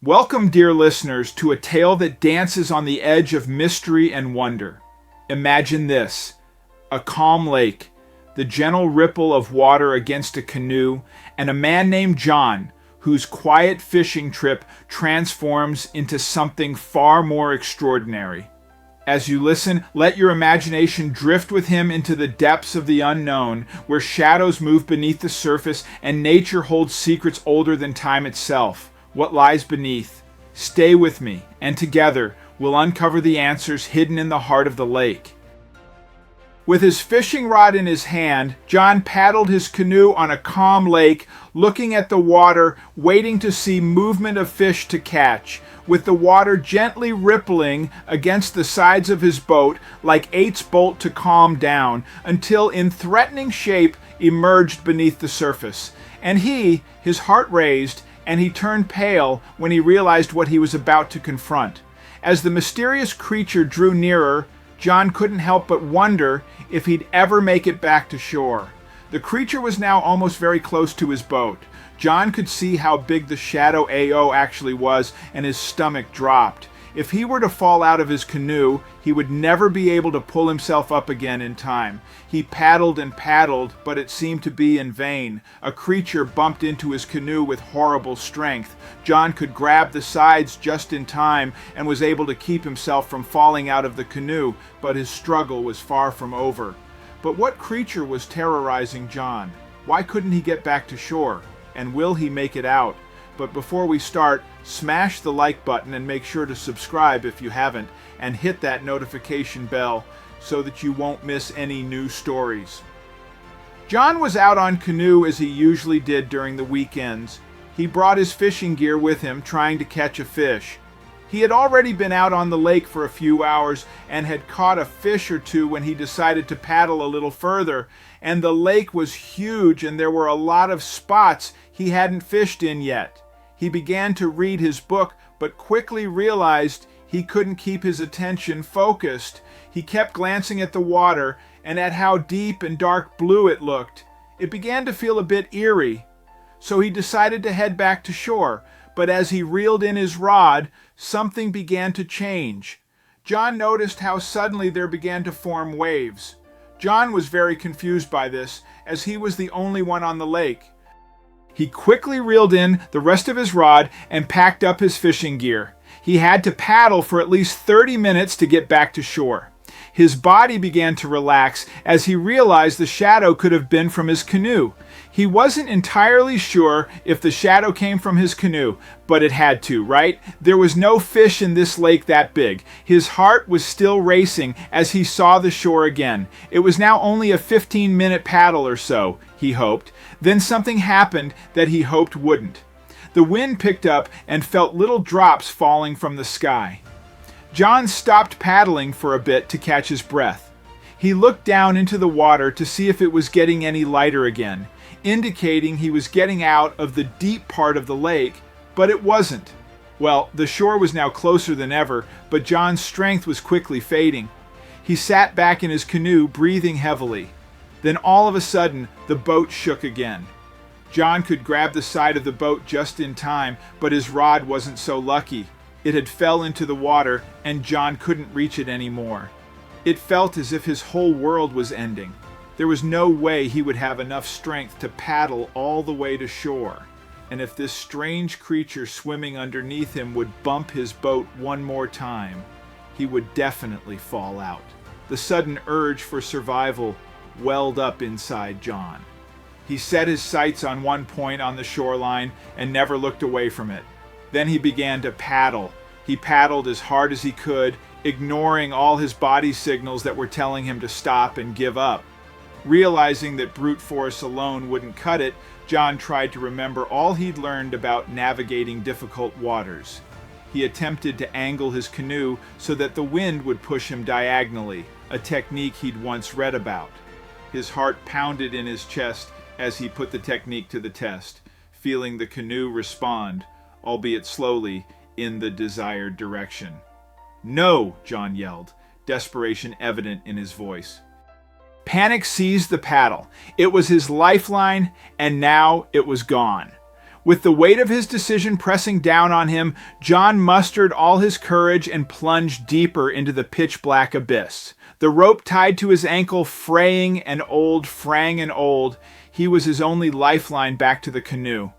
Welcome, dear listeners, to a tale that dances on the edge of mystery and wonder. Imagine this: a calm lake, the gentle ripple of water against a canoe, and a man named John, whose quiet fishing trip transforms into something far more extraordinary. As you listen, let your imagination drift with him into the depths of the unknown, where shadows move beneath the surface and nature holds secrets older than time itself. What lies beneath? Stay with me, and together we'll uncover the answers hidden in the heart of the lake. With his fishing rod in his hand, John paddled his canoe on a calm lake, looking at the water, waiting to see movement of fish to catch, with the water gently rippling against the sides of his boat like eight's bolt to calm down, until in threatening shape emerged beneath the surface. And his heart raised, and he turned pale when he realized what he was about to confront. As the mysterious creature drew nearer, John couldn't help but wonder if he'd ever make it back to shore. The creature was now almost very close to his boat. John could see how big the shadow AO actually was, and his stomach dropped. If he were to fall out of his canoe, he would never be able to pull himself up again in time. He paddled and paddled, but it seemed to be in vain. A creature bumped into his canoe with horrible strength. John could grab the sides just in time and was able to keep himself from falling out of the canoe, but his struggle was far from over. But what creature was terrorizing John? Why couldn't he get back to shore? And will he make it out? But before we start, smash the like button and make sure to subscribe if you haven't, and hit that notification bell so that you won't miss any new stories. John was out on canoe as he usually did during the weekends. He brought his fishing gear with him, trying to catch a fish. He had already been out on the lake for a few hours and had caught a fish or two when he decided to paddle a little further, and the lake was huge and there were a lot of spots he hadn't fished in yet. He began to read his book, but quickly realized he couldn't keep his attention focused. He kept glancing at the water and at how deep and dark blue it looked. It began to feel a bit eerie, so he decided to head back to shore. But as he reeled in his rod, something began to change. John noticed how suddenly there began to form waves. John was very confused by this, as he was the only one on the lake. He quickly reeled in the rest of his rod and packed up his fishing gear. He had to paddle for at least 30 minutes to get back to shore. His body began to relax as he realized the shadow could have been from his canoe. He wasn't entirely sure if the shadow came from his canoe, but it had to, right? There was no fish in this lake that big. His heart was still racing as he saw the shore again. It was now only a 15-minute paddle or so, he hoped. Then something happened that he hoped wouldn't. The wind picked up and felt little drops falling from the sky. John stopped paddling for a bit to catch his breath. He looked down into the water to see if it was getting any lighter again, indicating he was getting out of the deep part of the lake, but it wasn't. Well, the shore was now closer than ever, but John's strength was quickly fading. He sat back in his canoe, breathing heavily. Then all of a sudden, the boat shook again. John could grab the side of the boat just in time, but his rod wasn't so lucky. It had fell into the water, and John couldn't reach it anymore. It felt as if his whole world was ending. There was no way he would have enough strength to paddle all the way to shore. And if this strange creature swimming underneath him would bump his boat one more time, he would definitely fall out. The sudden urge for survival welled up inside John. He set his sights on one point on the shoreline and never looked away from it. Then he began to paddle. He paddled as hard as he could, ignoring all his body signals that were telling him to stop and give up. Realizing that brute force alone wouldn't cut it, John tried to remember all he'd learned about navigating difficult waters. He attempted to angle his canoe so that the wind would push him diagonally, a technique he'd once read about. His heart pounded in his chest as he put the technique to the test, feeling the canoe respond, albeit slowly, in the desired direction. "No!" John yelled, desperation evident in his voice. Panic seized the paddle. It was his lifeline, and now it was gone. With the weight of his decision pressing down on him, John mustered all his courage and plunged deeper into the pitch-black abyss. The rope tied to his ankle fraying and old, he was his only lifeline back to the canoe.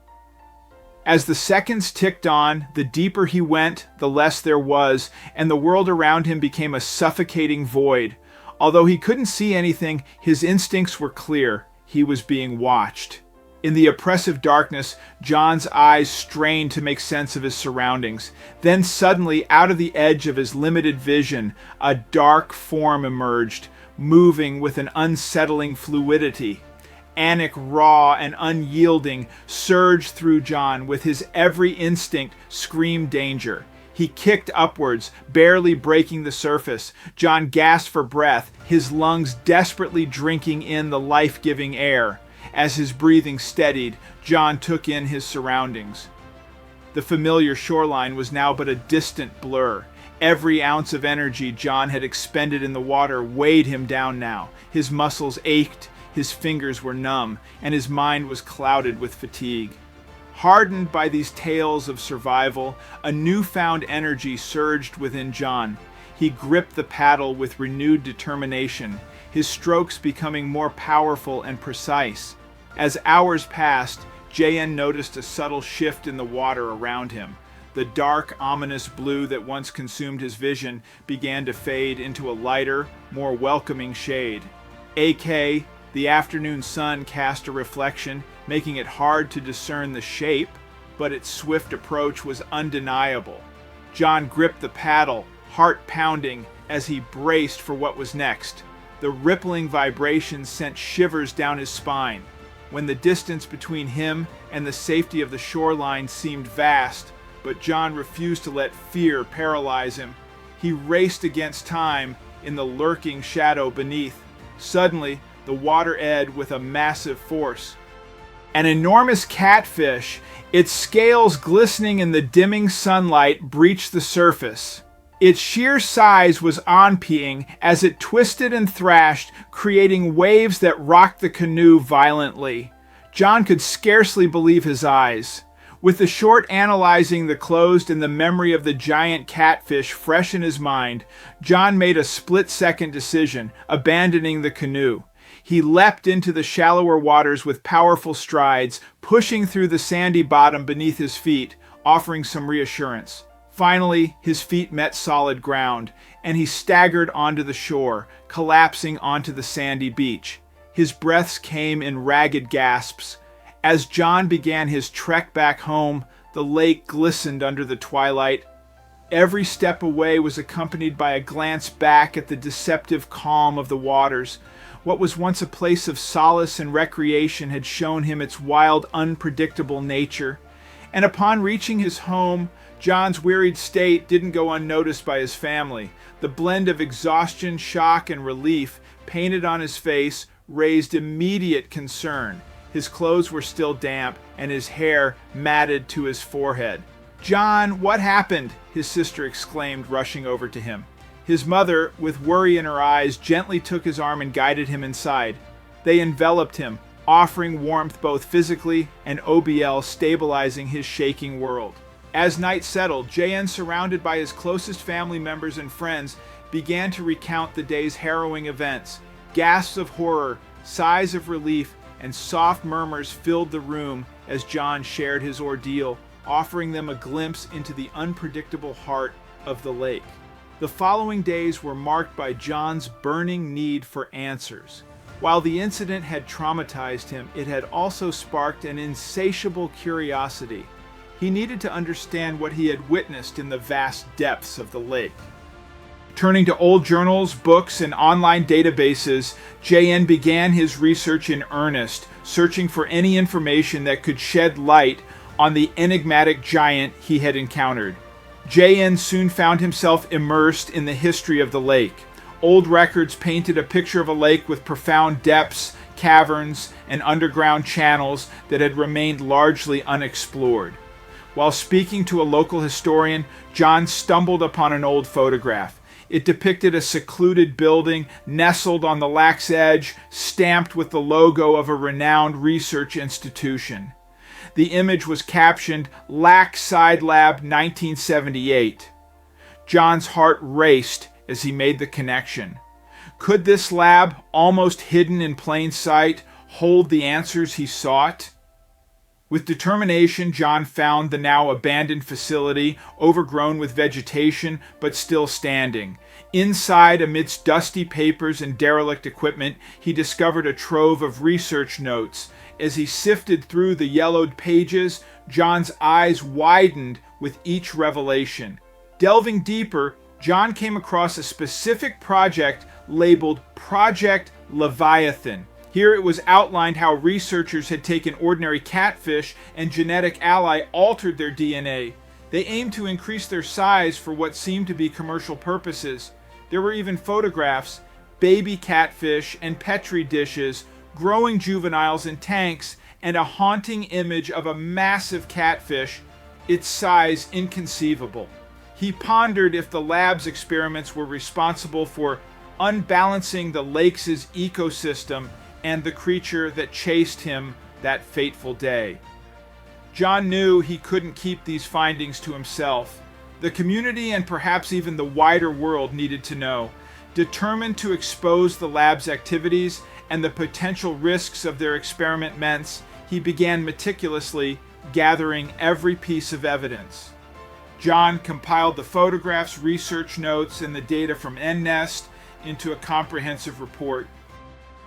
As the seconds ticked on, the deeper he went, the less there was, and the world around him became a suffocating void. Although he couldn't see anything, his instincts were clear. He was being watched. In the oppressive darkness, John's eyes strained to make sense of his surroundings. Then suddenly, out of the edge of his limited vision, a dark form emerged, moving with an unsettling fluidity. Anik, raw and unyielding, surged through John. With his every instinct screamed danger. He kicked upwards, barely breaking the surface. John gasped for breath, his lungs desperately drinking in the life-giving air. As his breathing steadied, John took in his surroundings. The familiar shoreline was now but a distant blur. Every ounce of energy John had expended in the water weighed him down now. His muscles ached, his fingers were numb, and his mind was clouded with fatigue. Hardened by these tales of survival, a newfound energy surged within John. He gripped the paddle with renewed determination, his strokes becoming more powerful and precise. As hours passed, J.N. noticed a subtle shift in the water around him. The dark, ominous blue that once consumed his vision began to fade into a lighter, more welcoming shade. A.K., the afternoon sun cast a reflection, making it hard to discern the shape, but its swift approach was undeniable. John gripped the paddle, heart pounding, as he braced for what was next. The rippling vibrations sent shivers down his spine. When the distance between him and the safety of the shoreline seemed vast, but John refused to let fear paralyze him. He raced against time in the lurking shadow beneath. Suddenly, the water eddied with a massive force. An enormous catfish, its scales glistening in the dimming sunlight, breached the surface. Its sheer size was on-peeing as it twisted and thrashed, creating waves that rocked the canoe violently. John could scarcely believe his eyes. With the short analyzing the closed and the memory of the giant catfish fresh in his mind, John made a split-second decision, abandoning the canoe. He leapt into the shallower waters with powerful strides, pushing through the sandy bottom beneath his feet, offering some reassurance. Finally, his feet met solid ground, and he staggered onto the shore, collapsing onto the sandy beach. His breaths came in ragged gasps. As John began his trek back home, the lake glistened under the twilight. Every step away was accompanied by a glance back at the deceptive calm of the waters. What was once a place of solace and recreation had shown him its wild, unpredictable nature. And upon reaching his home, John's wearied state didn't go unnoticed by his family. The blend of exhaustion, shock, and relief painted on his face raised immediate concern. His clothes were still damp, and his hair matted to his forehead. "John, what happened?" his sister exclaimed, rushing over to him. His mother, with worry in her eyes, gently took his arm and guided him inside. They enveloped him, offering warmth both physically and OBL stabilizing his shaking world. As night settled, J.N., surrounded by his closest family members and friends, began to recount the day's harrowing events. Gasps of horror, sighs of relief, and soft murmurs filled the room as John shared his ordeal, offering them a glimpse into the unpredictable heart of the lake. The following days were marked by John's burning need for answers. While the incident had traumatized him, it had also sparked an insatiable curiosity. He needed to understand what he had witnessed in the vast depths of the lake. Turning to old journals, books, and online databases, J.N. began his research in earnest, searching for any information that could shed light on the enigmatic giant he had encountered. J.N. soon found himself immersed in the history of the lake. Old records painted a picture of a lake with profound depths, caverns, and underground channels that had remained largely unexplored. While speaking to a local historian, John stumbled upon an old photograph. It depicted a secluded building nestled on the lake's edge, stamped with the logo of a renowned research institution. The image was captioned Lakeside Lab 1978. John's heart raced as he made the connection. Could this lab, almost hidden in plain sight, hold the answers he sought? With determination, John found the now abandoned facility, overgrown with vegetation, but still standing. Inside, amidst dusty papers and derelict equipment, he discovered a trove of research notes. As he sifted through the yellowed pages, John's eyes widened with each revelation. Delving deeper, John came across a specific project labeled Project Leviathan. Here it was outlined how researchers had taken ordinary catfish and genetic ally altered their DNA. They aimed to increase their size for what seemed to be commercial purposes. There were even photographs, baby catfish and petri dishes, growing juveniles in tanks, and a haunting image of a massive catfish, its size inconceivable. He pondered if the lab's experiments were responsible for unbalancing the lake's ecosystem and the creature that chased him that fateful day. John knew he couldn't keep these findings to himself. The community and perhaps even the wider world needed to know. Determined to expose the lab's activities and the potential risks of their experiments, he began meticulously gathering every piece of evidence. John compiled the photographs, research notes, and the data from NNest into a comprehensive report.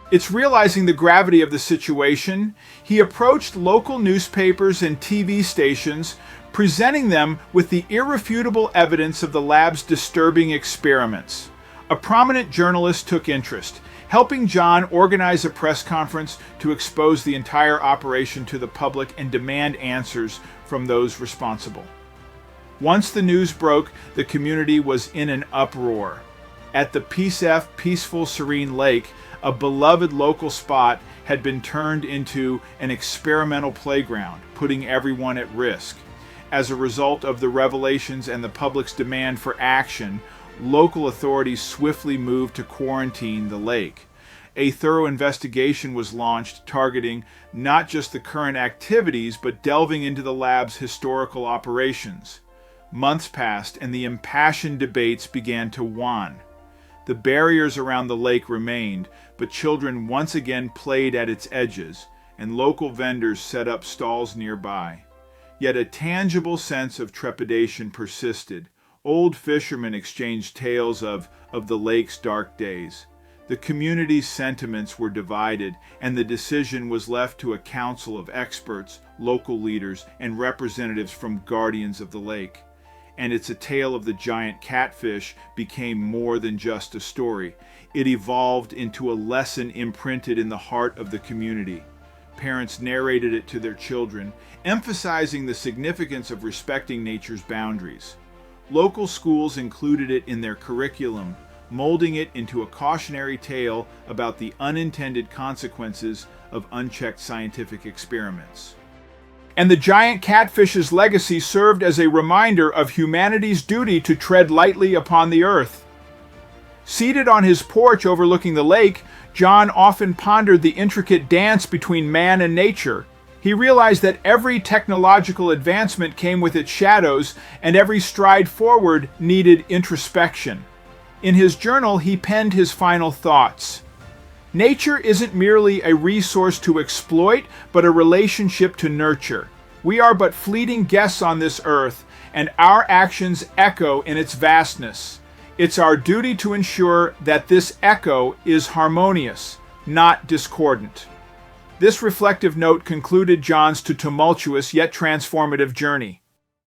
It's realizing the gravity of the situation, he approached local newspapers and TV stations, presenting them with the irrefutable evidence of the lab's disturbing experiments. A prominent journalist took interest, helping John organize a press conference to expose the entire operation to the public and demand answers from those responsible. Once the news broke, the community was in an uproar. At the peaceful, serene lake, a beloved local spot had been turned into an experimental playground, putting everyone at risk. As a result of the revelations and the public's demand for action, local authorities swiftly moved to quarantine the lake. A thorough investigation was launched targeting not just the current activities, but delving into the lab's historical operations. Months passed and the impassioned debates began to wane. The barriers around the lake remained, but children once again played at its edges, and local vendors set up stalls nearby. Yet a tangible sense of trepidation persisted. Old fishermen exchanged tales of the lake's dark days. The community's sentiments were divided, and the decision was left to a council of experts, local leaders, and representatives from guardians of the lake. And it's a tale of the giant catfish became more than just a story. It evolved into a lesson imprinted in the heart of the community. Parents narrated it to their children, emphasizing the significance of respecting nature's boundaries. Local schools included it in their curriculum, molding it into a cautionary tale about the unintended consequences of unchecked scientific experiments. And the giant catfish's legacy served as a reminder of humanity's duty to tread lightly upon the earth. Seated on his porch overlooking the lake, John often pondered the intricate dance between man and nature. He realized that every technological advancement came with its shadows, and every stride forward needed introspection. In his journal, he penned his final thoughts. Nature isn't merely a resource to exploit, but a relationship to nurture. We are but fleeting guests on this earth, and our actions echo in its vastness. It's our duty to ensure that this echo is harmonious, not discordant. This reflective note concluded John's tumultuous yet transformative journey.